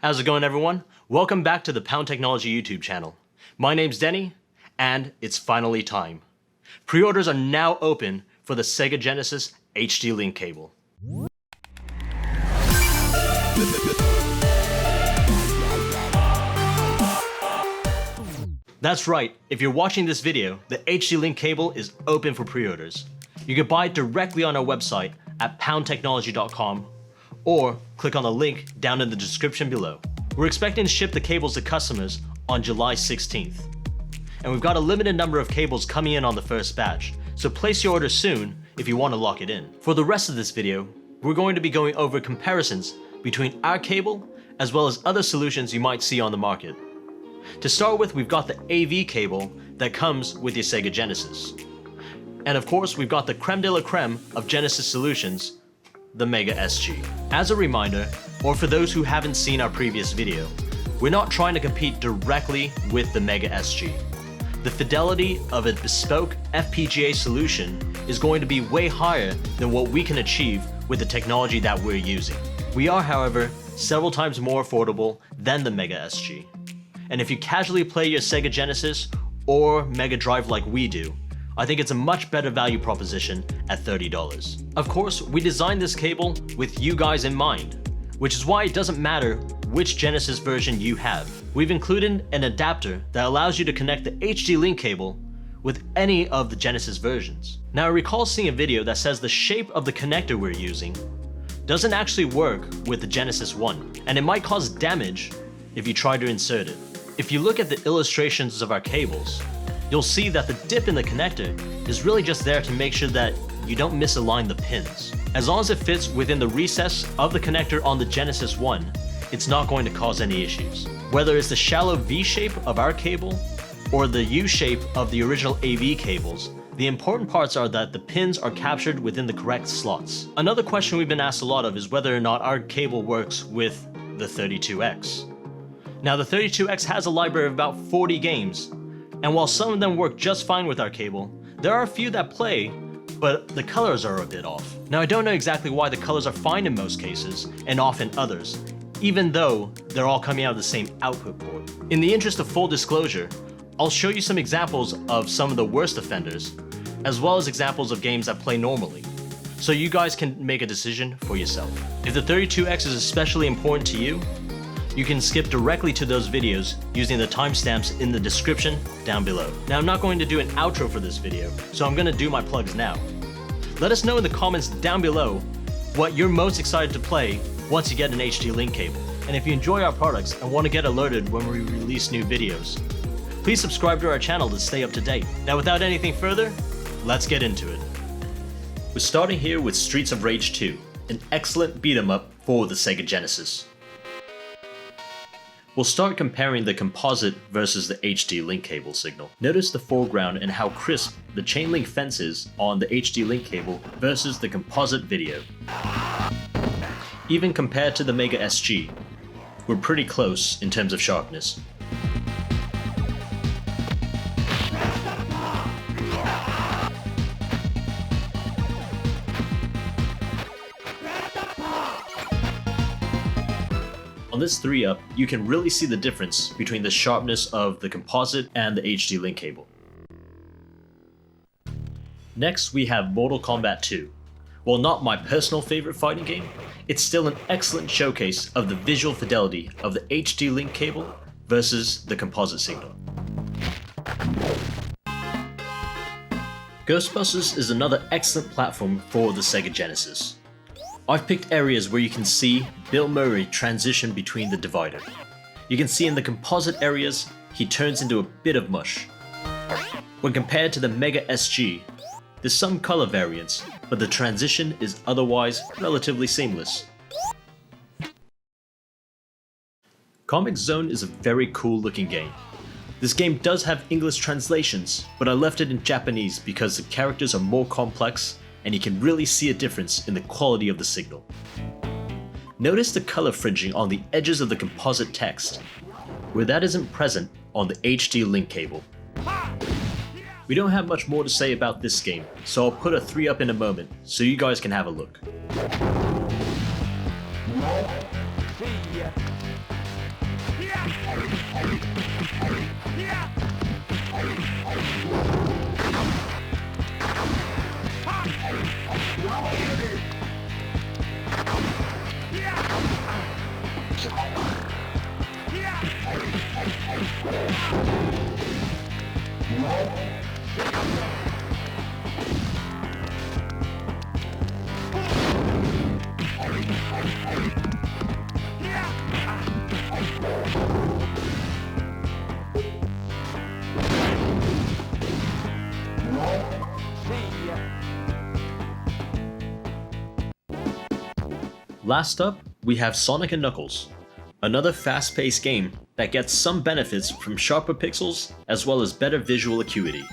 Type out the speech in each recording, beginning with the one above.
How's it going, everyone? Welcome back to the Pound Technology YouTube channel. My name's Denny, and it's finally time. Pre-orders are now open for the Sega Genesis HD Link cable. That's right, if you're watching this video, the HD Link cable is open for pre-orders. You can buy it directly on our website at poundtechnology.com or click on the link down in the description below. We're expecting to ship the cables to customers on July 16th. And we've got a limited number of cables coming in on the first batch, so place your order soon if you want to lock it in. For the rest of this video, we're going to be going over comparisons between our cable as well as other solutions you might see on the market. To start with, we've got the AV cable that comes with your Sega Genesis. And of course, we've got the creme de la creme of Genesis solutions, the Mega SG. As a reminder, or for those who haven't seen our previous video, we're not trying to compete directly with the Mega SG. The fidelity of a bespoke FPGA solution is going to be way higher than what we can achieve with the technology that we're using. We are, however, several times more affordable than the Mega SG. And if you casually play your Sega Genesis or Mega Drive like we do, I think it's a much better value proposition at $30. Of course, we designed this cable with you guys in mind, which is why it doesn't matter which Genesis version you have. We've included an adapter that allows you to connect the HD Link cable with any of the Genesis versions. Now, I recall seeing a video that says the shape of the connector we're using doesn't actually work with the Genesis one, and it might cause damage if you try to insert it. If you look at the illustrations of our cables, you'll see that the dip in the connector is really just there to make sure that you don't misalign the pins. As long as it fits within the recess of the connector on the Genesis 1, it's not going to cause any issues. Whether it's the shallow V shape of our cable or the U shape of the original AV cables, the important parts are that the pins are captured within the correct slots. Another question we've been asked a lot of is whether or not our cable works with the 32X. Now, the 32X has a library of about 40 games, and while some of them work just fine with our cable, there are a few that play, but the colors are a bit off. Now, I don't know exactly why the colors are fine in most cases and off in others, even though they're all coming out of the same output port. In the interest of full disclosure, I'll show you some examples of some of the worst offenders, as well as examples of games that play normally, so you guys can make a decision for yourself. If the 32X is especially important to you, you can skip directly to those videos using the timestamps in the description down below. Now, I'm not going to do an outro for this video, so I'm going to do my plugs now. Let us know in the comments down below what you're most excited to play once you get an HD Link cable. And if you enjoy our products and want to get alerted when we release new videos, please subscribe to our channel to stay up to date. Now, without anything further, let's get into it. We're starting here with Streets of Rage 2, an excellent beat 'em up for the Sega Genesis. We'll start comparing the composite versus the HD Link cable signal. Notice the foreground and how crisp the chain link fence is on the HD Link cable versus the composite video. Even compared to the Mega SG, we're pretty close in terms of sharpness. On this 3-up, you can really see the difference between the sharpness of the composite and the HD Link cable. Next, we have Mortal Kombat II. While not my personal favorite fighting game, it's still an excellent showcase of the visual fidelity of the HD Link cable versus the composite signal. Ghostbusters is another excellent platform for the Sega Genesis. I've picked areas where you can see Bill Murray transition between the divider. You can see in the composite areas, he turns into a bit of mush. When compared to the Mega SG, there's some color variance, but the transition is otherwise relatively seamless. Comix Zone is a very cool looking game. This game does have English translations, but I left it in Japanese because the characters are more complex and you can really see a difference in the quality of the signal. Notice the color fringing on the edges of the composite text, where that isn't present on the HD Link cable. We don't have much more to say about this game, so I'll put a 3-up in a moment so you guys can have a look. Last up, we have Sonic & Knuckles, another fast-paced game that gets some benefits from sharper pixels as well as better visual acuity.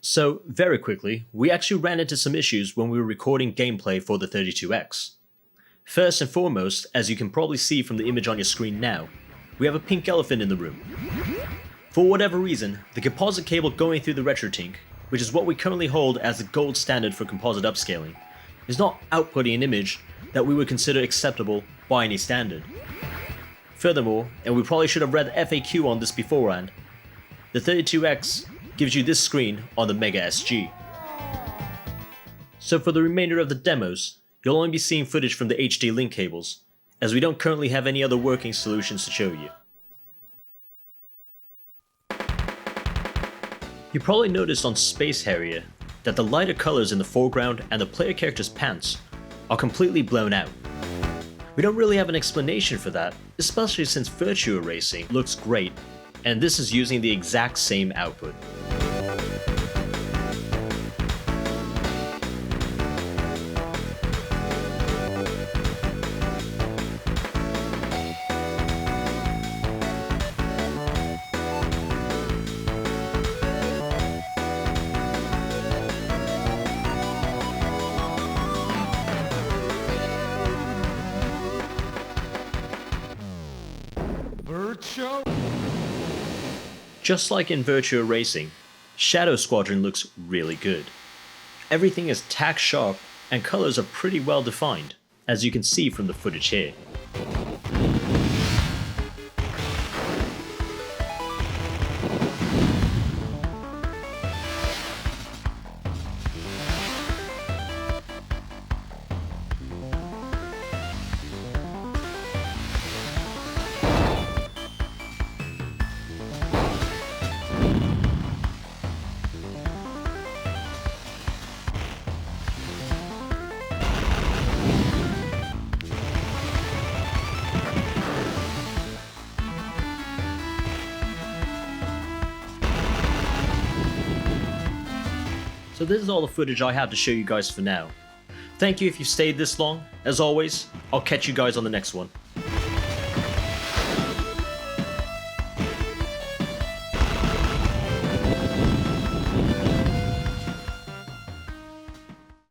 So, very quickly, we actually ran into some issues when we were recording gameplay for the 32X. First and foremost, as you can probably see from the image on your screen now, we have a pink elephant in the room. For whatever reason, the composite cable going through the RetroTink, which is what we currently hold as the gold standard for composite upscaling, is not outputting an image that we would consider acceptable by any standard. Furthermore, and we probably should have read the FAQ on this beforehand, the 32X gives you this screen on the Mega SG. So for the remainder of the demos, you'll only be seeing footage from the HD link cables, as we don't currently have any other working solutions to show you. You probably noticed on Space Harrier that the lighter colors in the foreground and the player character's pants are completely blown out. We don't really have an explanation for that, especially since Virtua Racing looks great, and this is using the exact same output. Just like in Virtua Racing, Shadow Squadron looks really good. Everything is tack sharp and colors are pretty well defined, as you can see from the footage here. So this is all the footage I have to show you guys for now. Thank you if you stayed this long. As always, I'll catch you guys on the next one.